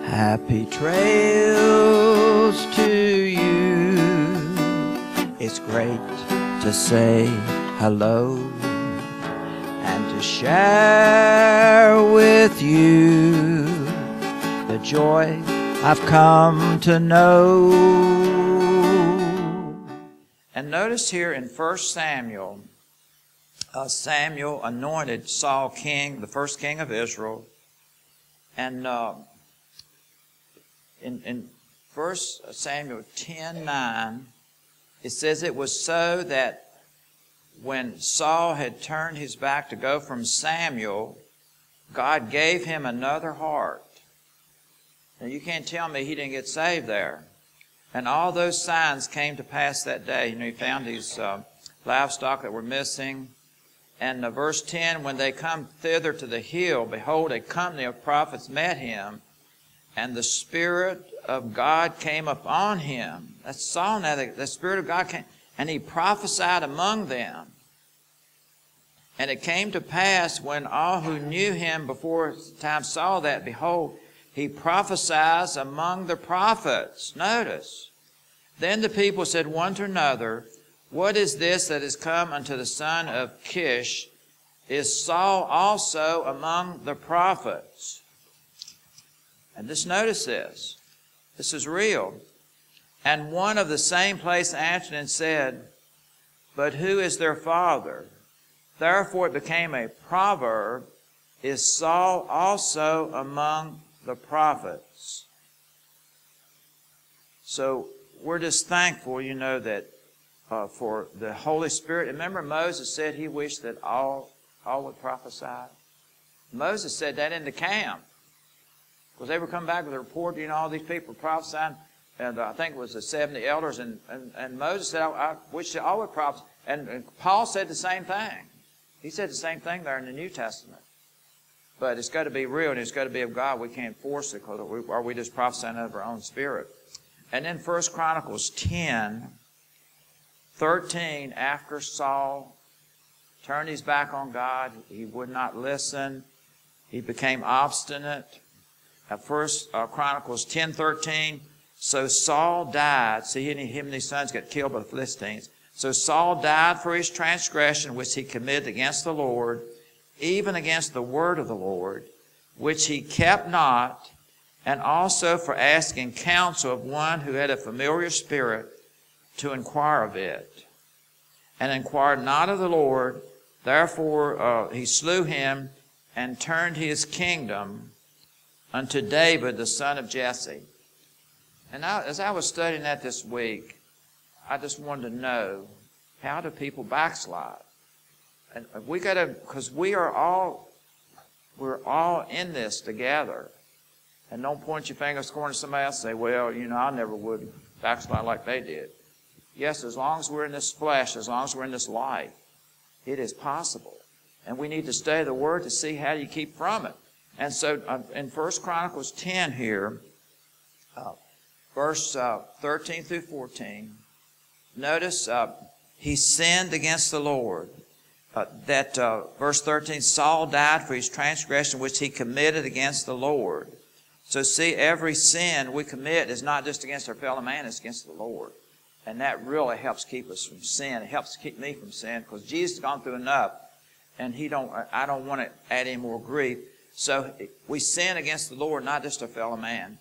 Happy trails to you. It's great to say hello and to share with you the joy I've come to know. And notice here in 1 Samuel, Samuel anointed Saul king, the first king of Israel. And in 1 Samuel 10:9, it says it was so that when Saul had turned his back to go from Samuel, God gave him another heart. Now you can't tell me he didn't get saved there. And all those signs came to pass that day. You know, he found these livestock that were missing. And verse 10, when they come thither to the hill, behold, a company of prophets met him, and the Spirit of God came upon him. That's Saul now. The Spirit of God came, and he prophesied among them. And it came to pass when all who knew him before time saw that, behold, he prophesies among the prophets. Notice. Then the people said one to another, what is this that is come unto the son of Kish? Is Saul also among the prophets? And just notice this. This is real. And one of the same place answered and said, but who is their father? Therefore it became a proverb, is Saul also among the prophets? So we're just thankful, you know, that for the Holy Spirit. Remember Moses said he wished that all would prophesy? Moses said that in the camp. Because they were coming back with a report, you know, all these people prophesying. And I think it was the 70 elders. And Moses said, I wish that all would prophesy. And Paul said the same thing. He said the same thing there in the New Testament. But it's got to be real and it's got to be of God. We can't force it, or we just prophesying out of our own spirit. And then 1 Chronicles 10:13, after Saul turned his back on God, he would not listen. He became obstinate. At 1 Chronicles 10:13, so Saul died. See, him and his sons got killed by the Philistines. So Saul died for his transgression which he committed against the Lord, even against the word of the Lord, which he kept not, and also for asking counsel of one who had a familiar spirit to inquire of it, and inquired not of the Lord. Therefore he slew him and turned his kingdom unto David, the son of Jesse. And as I was studying that this week, I just wanted to know, how do people backslide? And we got to, because we're all in this together. And don't point your fingers going to somebody else and say, well, you know, I never would backslide like they did. Yes, as long as we're in this flesh, as long as we're in this life, it is possible. And we need to study the Word to see how you keep from it. And so in 1 Chronicles 10 here, verse 13 through 14, notice he sinned against the Lord. Verse 13, Saul died for his transgression which he committed against the Lord. So see, every sin we commit is not just against our fellow man, it's against the Lord. And that really helps keep us from sin. It helps keep me from sin because Jesus has gone through enough, and I don't want to add any more grief. So we sin against the Lord, not just our fellow man.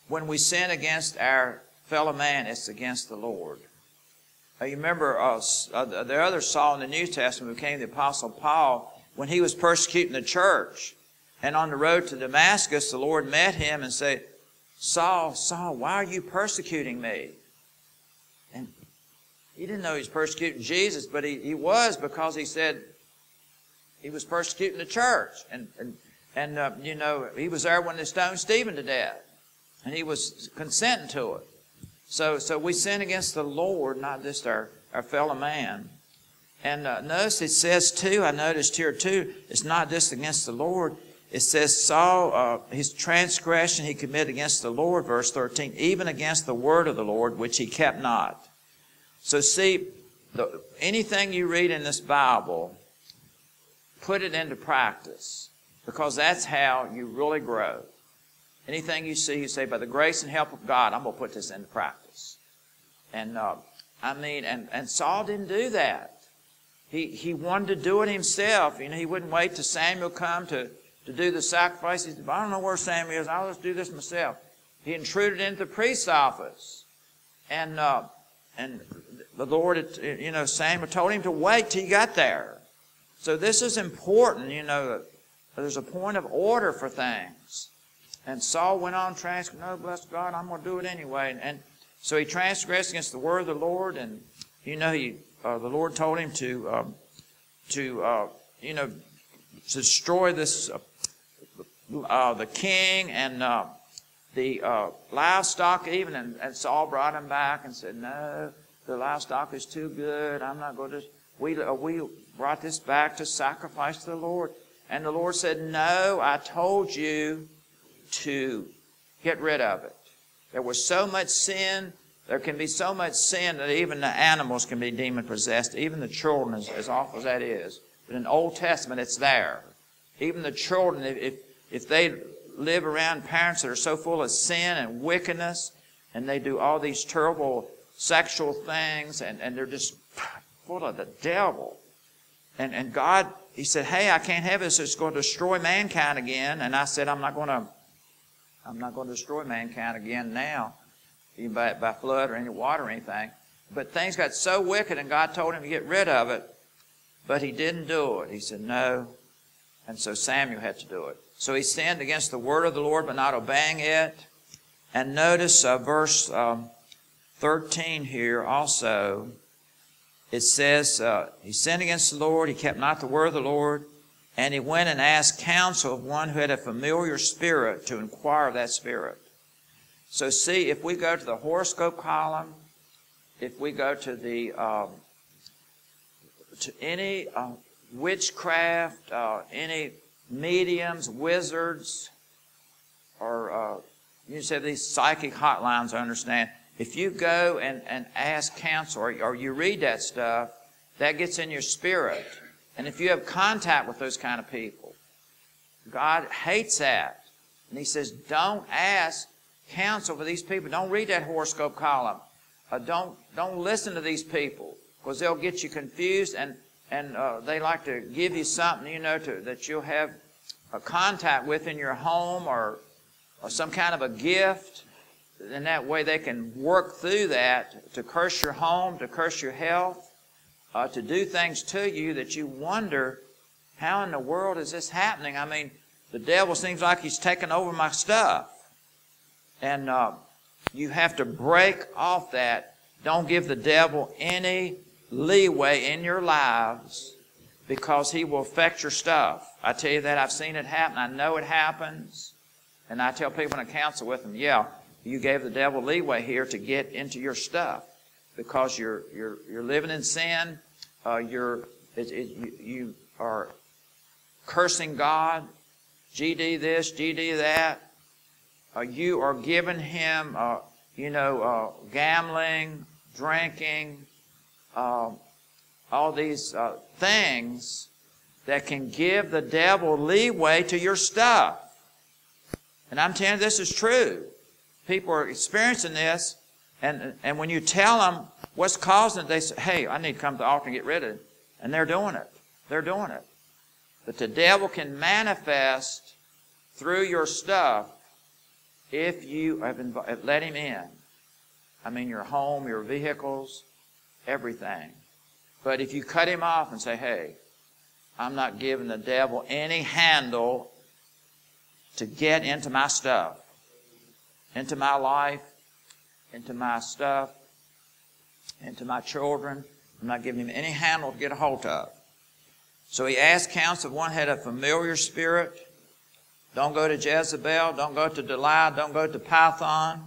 When we sin against our fellow man, it's against the Lord. You remember the other Saul in the New Testament who became the Apostle Paul, when he was persecuting the church. And on the road to Damascus, the Lord met him and said, Saul, Saul, why are you persecuting me? And he didn't know he was persecuting Jesus, but he was, because he said he was persecuting the church. And you know, he was there when they stoned Stephen to death. And he was consenting to it. So we sin against the Lord, not just our fellow man. And notice it says too, I noticed here too, it's not just against the Lord. It says Saul, his transgression he committed against the Lord, verse 13, even against the word of the Lord, which he kept not. So see, anything you read in this Bible, put it into practice, because that's how you really grow. Anything you see, you say, by the grace and help of God, I'm going to put this into practice. And and Saul didn't do that. He wanted to do it himself. He wouldn't wait till Samuel come to do the sacrifice. He said, I don't know where Samuel is. I'll just do this myself. He intruded into the priest's office. And the Lord, Samuel told him to wait till he got there. So this is important, there's a point of order for things. And Saul went on transgressing. No, bless God, I'm going to do it anyway. And so he transgressed against the word of the Lord. And, the Lord told him to destroy this, the king and the livestock even. And Saul brought him back and said, no, the livestock is too good. I'm not going to. We brought this back to sacrifice to the Lord. And the Lord said, no, I told you to get rid of it. There was so much sin. There can be so much sin that even the animals can be demon-possessed, even the children, as awful as that is. But in the Old Testament, it's there. Even the children, if they live around parents that are so full of sin and wickedness, and they do all these terrible sexual things, and they're just full of the devil. And God, He said, hey, I can't have this. It's going to destroy mankind again. And I said, I'm not going to destroy mankind again now, even by flood or any water or anything. But things got so wicked, and God told him to get rid of it. But he didn't do it. He said, no. And so Samuel had to do it. So he sinned against the word of the Lord by not obeying it. And notice verse 13 here also. It says, he sinned against the Lord. He kept not the word of the Lord. And he went and asked counsel of one who had a familiar spirit to inquire of that spirit. So see, if we go to the horoscope column, if we go to the to any witchcraft, any mediums, wizards, or you just have these psychic hotlines, I understand. If you go and ask counsel, or you read that stuff, that gets in your spirit. And if you have contact with those kind of people, God hates that. And He says, don't ask counsel for these people. Don't read that horoscope column. Don't listen to these people, because they'll get you confused, and they like to give you something, that you'll have a contact with in your home, or some kind of a gift. And that way they can work through that to curse your home, to curse your health, to do things to you that you wonder, how in the world is this happening? I mean, the devil seems like he's taking over my stuff. And you have to break off that. Don't give the devil any leeway in your lives, because he will affect your stuff. I tell you that. I've seen it happen. I know it happens. And I tell people in a counsel with them, yeah, you gave the devil leeway here to get into your stuff, because you're living in sin. You are cursing God. GD this, GD that. You are giving him, gambling, drinking, all these things that can give the devil leeway to your stuff. And I'm telling you, this is true. People are experiencing this, and when you tell them what's causing it, they say, hey, I need to come to the altar and get rid of it. And they're doing it. They're doing it. But the devil can manifest through your stuff if you have let him in. I mean, your home, your vehicles, everything. But if you cut him off and say, hey, I'm not giving the devil any handle to get into my stuff, into my life, into my stuff, into my children. I'm not giving him any handle to get a hold of. So he asked counsel of one who had a familiar spirit. Don't go to Jezebel. Don't go to Delilah. Don't go to Python.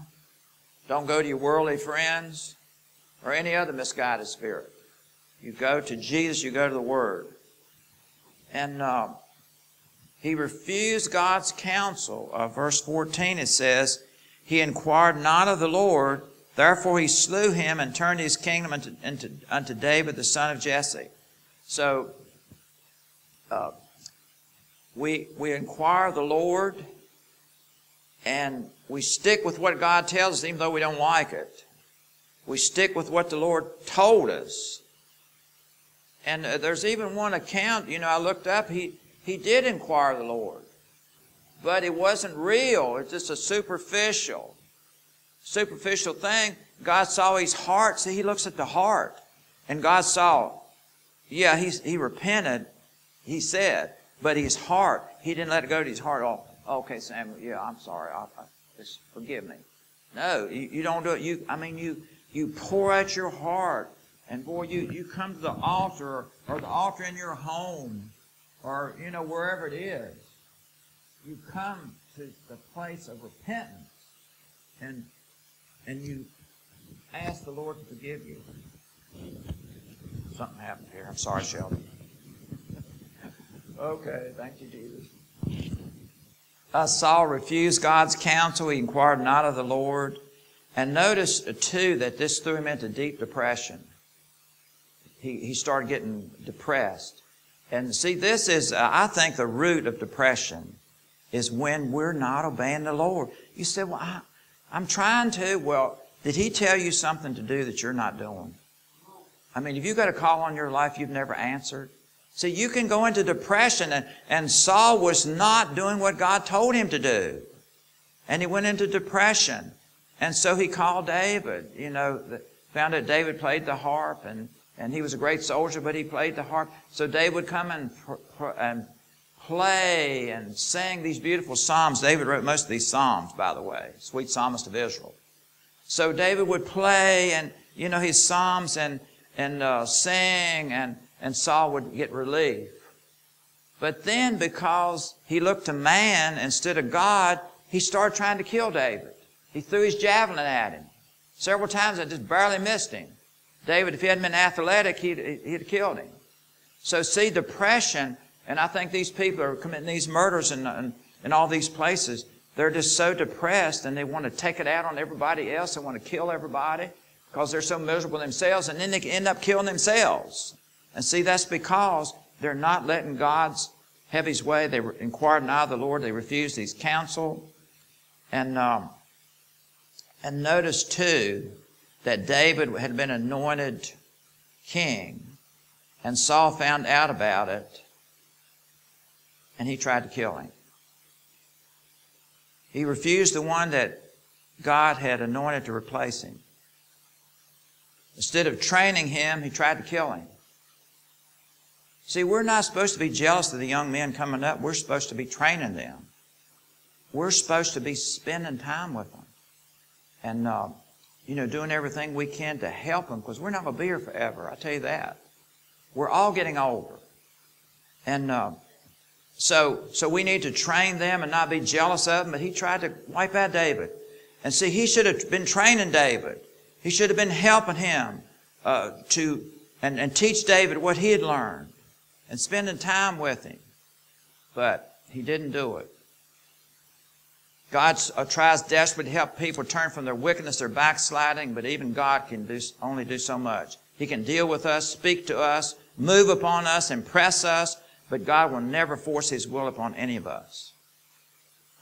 Don't go to your worldly friends or any other misguided spirit. You go to Jesus. You go to the Word. And he refused God's counsel. Verse 14, it says, he inquired not of the Lord, therefore he slew him and turned his kingdom unto David, the son of Jesse. So, we inquire of the Lord. And we stick with what God tells us even though we don't like it. We stick with what the Lord told us. And there's even one account, I looked up, he did inquire of the Lord. But it wasn't real. It's just a superficial thing. God saw his heart. See, he looks at the heart. And God saw, yeah, he repented, he said, but his heart, he didn't let it go to his heart. Oh, okay, Samuel, yeah, I'm sorry. Just forgive me. No, you don't do it. You pour out your heart. And boy, you come to the altar or the altar in your home or, wherever it is. You come to the place of repentance and you ask the Lord to forgive you. Something happened here. I'm sorry, Sheldon. Okay, thank you, Jesus. Saul refused God's counsel. He inquired not of the Lord. And notice, too, that this threw him into deep depression. He started getting depressed. And see, this is, I think, the root of depression is when we're not obeying the Lord. You say, well, I'm trying to. Well, did he tell you something to do that you're not doing? I mean, if you've got a call on your life you've never answered. See, you can go into depression, and Saul was not doing what God told him to do. And he went into depression. And so he called David, found out David played the harp, and he was a great soldier, but he played the harp. So David would come and play and sing these beautiful psalms. David wrote most of these psalms, by the way, sweet psalmist of Israel. So David would play and, his psalms and sing, and Saul would get relief. But then because he looked to man instead of God, he started trying to kill David. He threw his javelin at him. Several times I just barely missed him. David, if he hadn't been athletic, he'd have killed him. So see, depression, and I think these people are committing these murders in all these places. They're just so depressed and they want to take it out on everybody else. They want to kill everybody because they're so miserable themselves, and then they end up killing themselves. And see, that's because they're not letting God have his way. They inquired not of the Lord. They refused his counsel. And notice, too, that David had been anointed king, and Saul found out about it, and he tried to kill him. He refused the one that God had anointed to replace him. Instead of training him, he tried to kill him. See, we're not supposed to be jealous of the young men coming up. We're supposed to be training them. We're supposed to be spending time with them. And, doing everything we can to help them, because we're not going to be here forever. I tell you that. We're all getting older. And so we need to train them and not be jealous of them. But he tried to wipe out David. And see, he should have been training David. He should have been helping him and teach David what he had learned and spending time with him. But he didn't do it. God tries desperately to help people turn from their wickedness, their backsliding, but even God can only do so much. He can deal with us, speak to us, move upon us, impress us, but God will never force his will upon any of us.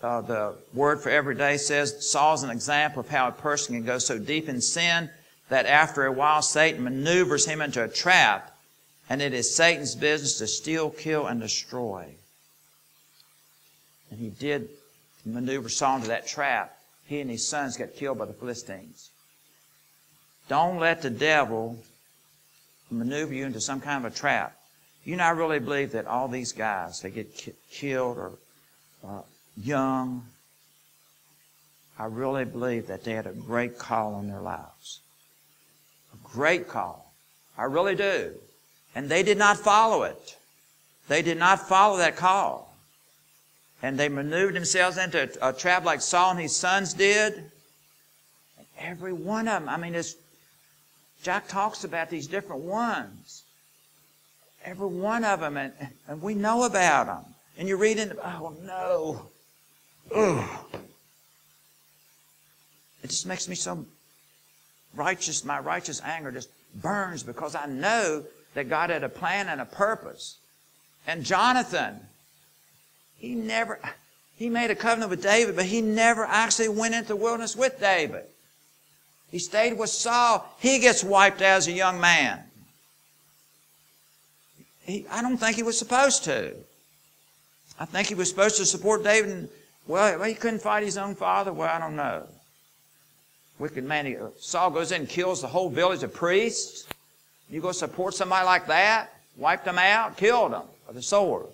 The Word for Every Day says Saul's an example of how a person can go so deep in sin that after a while Satan maneuvers him into a trap, and it is Satan's business to steal, kill, and destroy. And he did maneuver Saul into that trap. He and his sons got killed by the Philistines. Don't let the devil maneuver you into some kind of a trap. I really believe that all these guys, they get killed or young. I really believe that they had a great call on their lives. A great call. I really do. And they did not follow it. They did not follow that call. And they maneuvered themselves into a trap like Saul and his sons did. And every one of them, Jack talks about these different ones. Every one of them, and we know about them. And you read oh no. Ugh. It just makes me so righteous. My righteous anger just burns because I know that God had a plan and a purpose. And Jonathan, he He made a covenant with David, but he never actually went into the wilderness with David. He stayed with Saul. He gets wiped out as a young man. I don't think he was supposed to. I think he was supposed to support David. And, well, he couldn't fight his own father. Well, I don't know. Wicked man. Saul goes in and kills the whole village of priests. You go support somebody like that? Wiped them out? Killed them with a sword.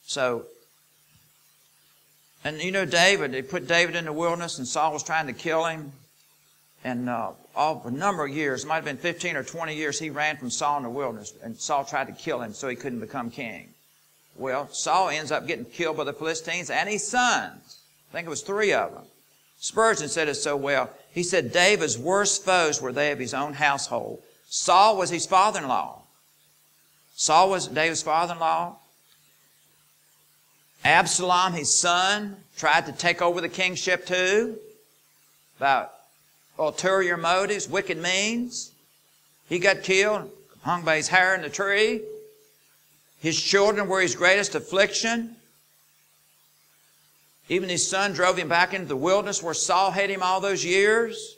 So, and you know David, they put David in the wilderness and Saul was trying to kill him. And a number of years, it might have been 15 or 20 years, he ran from Saul in the wilderness. And Saul tried to kill him so he couldn't become king. Well, Saul ends up getting killed by the Philistines and his sons. I think it was 3 of them. Spurgeon said it so well. He said David's worst foes were they of his own household. Saul was his father-in-law. Saul was David's father-in-law. Absalom, his son, tried to take over the kingship too. About ulterior motives, wicked means. He got killed, hung by his hair in the tree. His children were his greatest affliction. Even his son drove him back into the wilderness where Saul had him all those years.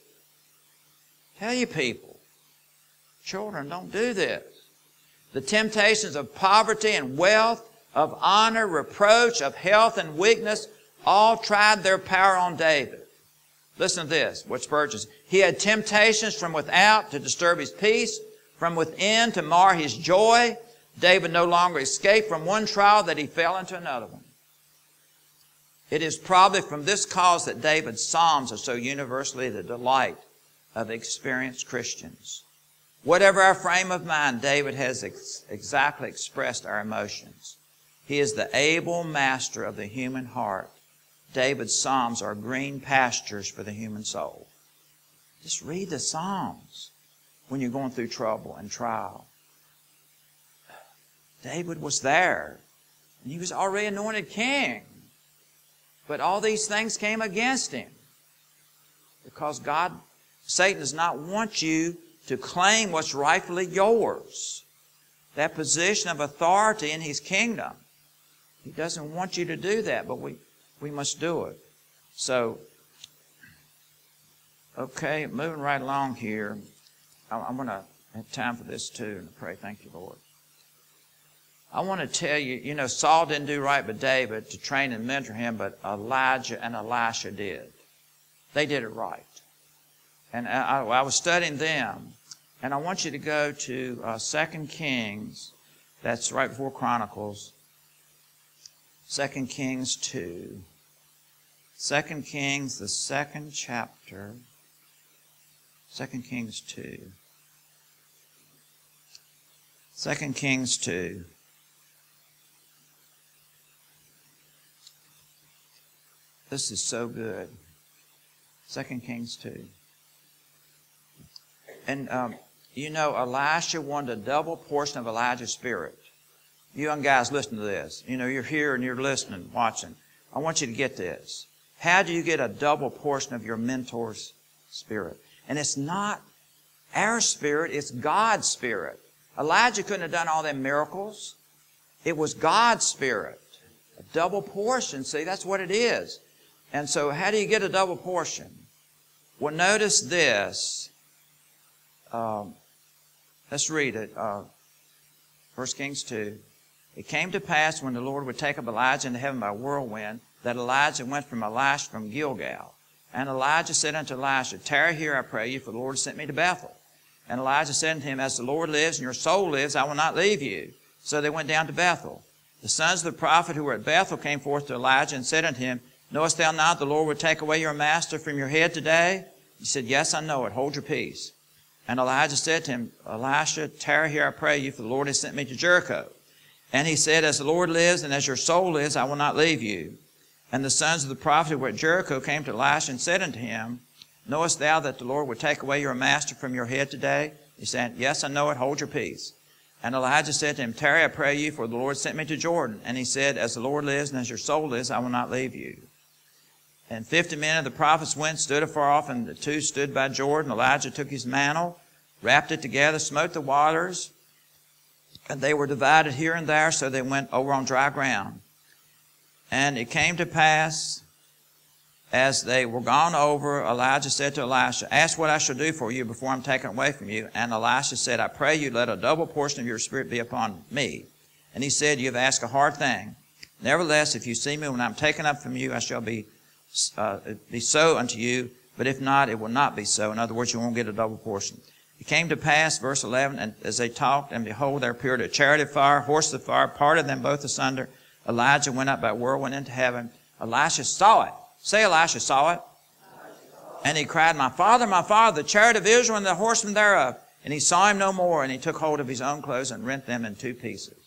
Tell you people, children, don't do this. The temptations of poverty and wealth, of honor, reproach, of health and weakness, all tried their power on David. Listen to this, what Spurgeon says. He had temptations from without to disturb his peace, from within to mar his joy. David no longer escaped from one trial that he fell into another one. It is probably from this cause that David's Psalms are so universally the delight of experienced Christians. Whatever our frame of mind, David has exactly expressed our emotions. He is the able master of the human heart. David's Psalms are green pastures for the human soul. Just read the Psalms when you're going through trouble and trial. David was there, and he was already anointed king. But all these things came against him because Satan does not want you to claim what's rightfully yours. That position of authority in his kingdom. He doesn't want you to do that, but we must do it. So, okay, moving right along here. I'm going to have time for this too, and pray, thank you, Lord. I want to tell you, you know, Saul didn't do right by David to train and mentor him, but Elijah and Elisha did. They did it right. And I was studying them, and I want you to go to 2 Kings. That's right before Chronicles. 2 Kings 2. 2 Kings, the 2nd chapter. 2 Kings 2. 2 Kings 2. This is so good. 2 Kings 2. And, you know, Elisha wanted a double portion of Elijah's spirit. You young guys, listen to this. You know, you're here and you're listening, watching. I want you to get this. How do you get a double portion of your mentor's spirit? And it's not our spirit, it's God's spirit. Elijah couldn't have done all them miracles. It was God's spirit. A double portion, see, that's what it is. And so how do you get a double portion? Well, notice this. Let's read it. 1 Kings 2. It came to pass when the Lord would take up Elijah into heaven by a whirlwind, that Elijah went from Elisha from Gilgal. And Elijah said unto Elisha, tarry here, I pray you, for the Lord sent me to Bethel. And Elijah said unto him, as the Lord lives and your soul lives, I will not leave you. So they went down to Bethel. The sons of the prophet who were at Bethel came forth to Elijah and said unto him, knowest thou not the Lord would take away your master from your head today? He said, yes, I know it. Hold your peace. And Elijah said to him, Elisha, tarry here, I pray you, for the Lord has sent me to Jericho. And he said, as the Lord lives and as your soul lives, I will not leave you. And the sons of the prophet who were at Jericho came to Elisha and said unto him, knowest thou that the Lord would take away your master from your head today? He said, yes, I know it. Hold your peace. And Elijah said to him, tarry, I pray you, for the Lord sent me to Jordan. And he said, as the Lord lives and as your soul lives, I will not leave you. And 50 men of the prophets went, stood afar off, and the 2 stood by Jordan. Elijah took his mantle, wrapped it together, smote the waters, and they were divided here and there, so they went over on dry ground. And it came to pass, as they were gone over, Elijah said to Elisha, ask what I shall do for you before I'm taken away from you. And Elisha said, I pray you, let a double portion of your spirit be upon me. And he said, you have asked a hard thing. Nevertheless, if you see me when I'm taken up from you, I shall be so unto you. But if not, it will not be so. In other words, you won't get a double portion. It came to pass, verse 11, and as they talked, and behold, there appeared a chariot of fire, horse of fire, parted them both asunder. Elijah went up by whirlwind into heaven. Elisha saw it. Say, Elisha saw it. And he cried, my father, the chariot of Israel and the horsemen thereof. And he saw him no more, and he took hold of his own clothes and rent them in two pieces.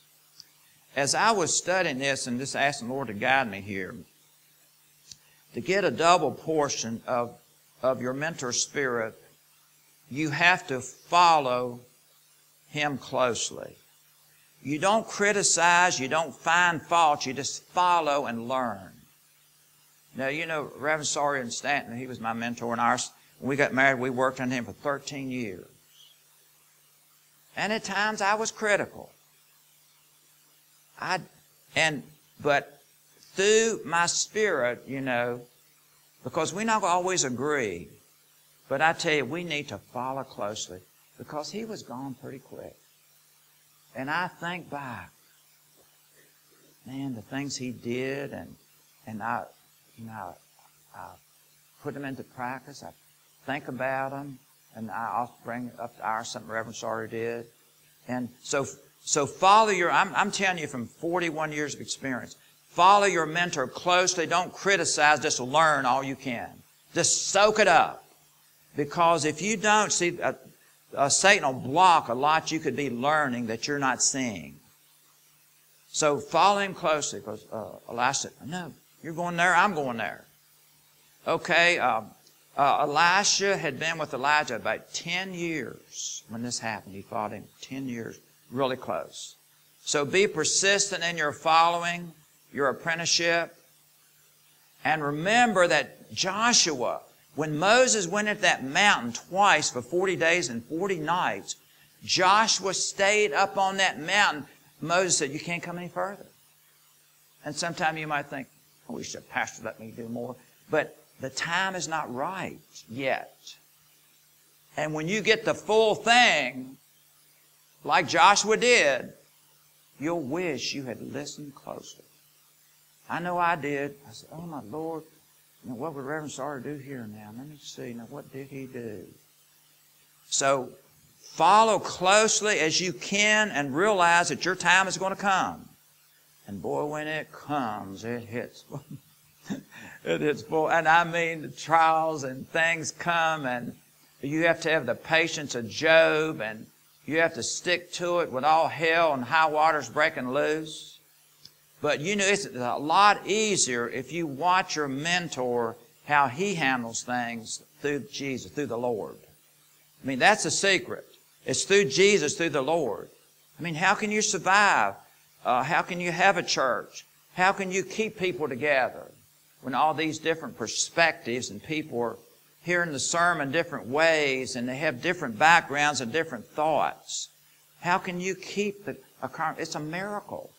As I was studying this and just asking the Lord to guide me here, to get a double portion of your mentor's spirit, you have to follow him closely. You don't criticize, you don't find fault, you just follow and learn. Now, you know, Reverend Sawyer in Stanton, he was my mentor, and when we got married, we worked on him for 13 years. And at times I was critical. But through my spirit, you know, because we not always agree, but I tell you, we need to follow closely because he was gone pretty quick. And I think back, man, the things he did, and I put them into practice. I think about them, and I'll bring up to our something Reverend Sawyer did. And so follow I'm telling you from 41 years of experience, follow your mentor closely. Don't criticize, just learn all you can. Just soak it up. Because if you don't, see, Satan will block a lot you could be learning that you're not seeing. So follow him closely, because Elisha said, no, you're going there, I'm going there. Okay, Elisha had been with Elijah about 10 years when this happened. He followed him 10 years, really close. So be persistent in your following, your apprenticeship. And remember that Joshua, when Moses went at that mountain twice for 40 days and 40 nights, Joshua stayed up on that mountain. Moses said, you can't come any further. And sometime you might think, I wish the pastor let me do more. But the time is not right yet. And when you get the full thing, like Joshua did, you'll wish you had listened closely. I know I did. I said, oh my Lord, now what would Reverend Sawyer do here now? Let me see. Now what did he do? So follow closely as you can and realize that your time is going to come. And boy, when it comes, it hits. It hits full. And I mean, the trials and things come, and you have to have the patience of Job, and you have to stick to it with all hell and high waters breaking loose. But you know, it's a lot easier if you watch your mentor, how he handles things through Jesus, through the Lord. I mean, that's the secret. It's through Jesus, through the Lord. I mean, how can you survive? How can you have a church? How can you keep people together when all these different perspectives and people are hearing the sermon different ways and they have different backgrounds and different thoughts? How can you keep it's a miracle.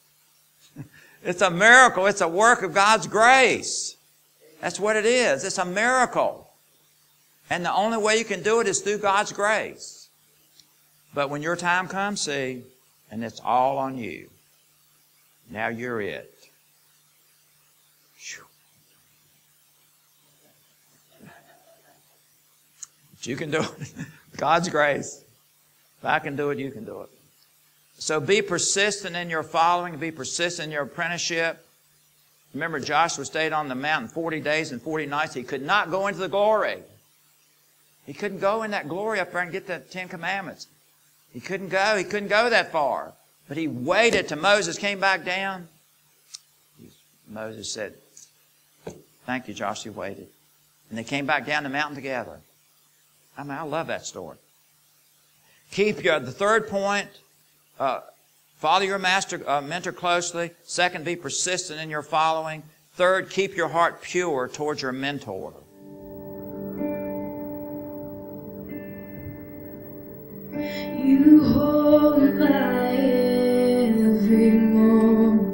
It's a miracle. It's a work of God's grace. That's what it is. It's a miracle. And the only way you can do it is through God's grace. But when your time comes, see, and it's all on you. Now you're it. But you can do it. God's grace. If I can do it, you can do it. So be persistent in your following. Be persistent in your apprenticeship. Remember, Joshua stayed on the mountain 40 days and 40 nights. He could not go into the glory. He couldn't go in that glory up there and get the 10 Commandments. He couldn't go. He couldn't go that far. But he waited till Moses came back down. Moses said, thank you, Joshua, you waited. And they came back down the mountain together. I mean, I love that story. The third point, follow your mentor closely. Second, be persistent in your following. Third, keep your heart pure towards your mentor. You hold my every moment.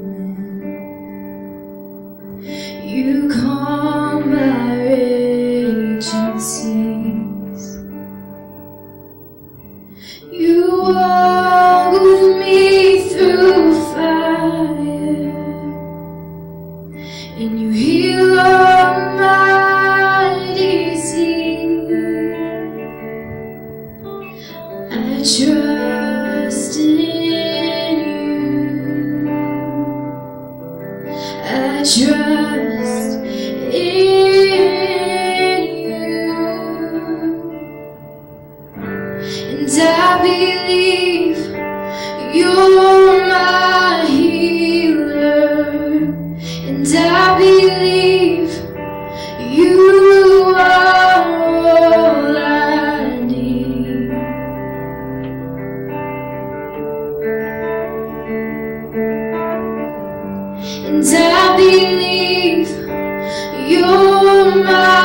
my